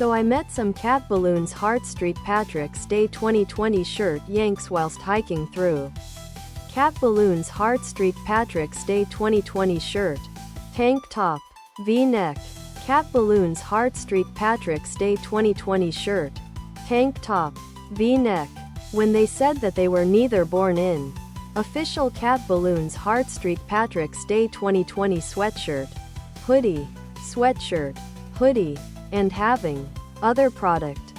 So I met some cat balloons. Heart Street Patrick's Day 2020 shirt yanks whilst hiking through. Cat balloons. Heart Street Patrick's Day 2020 shirt. Tank top. V-neck. Cat balloons. Heart Street Patrick's Day 2020 shirt. Tank top. V-neck. When they said that they were neither born in. Official Cat Balloons Heart Street Patrick's Day 2020 sweatshirt. Hoodie. Sweatshirt. Hoodie. And having. Other product.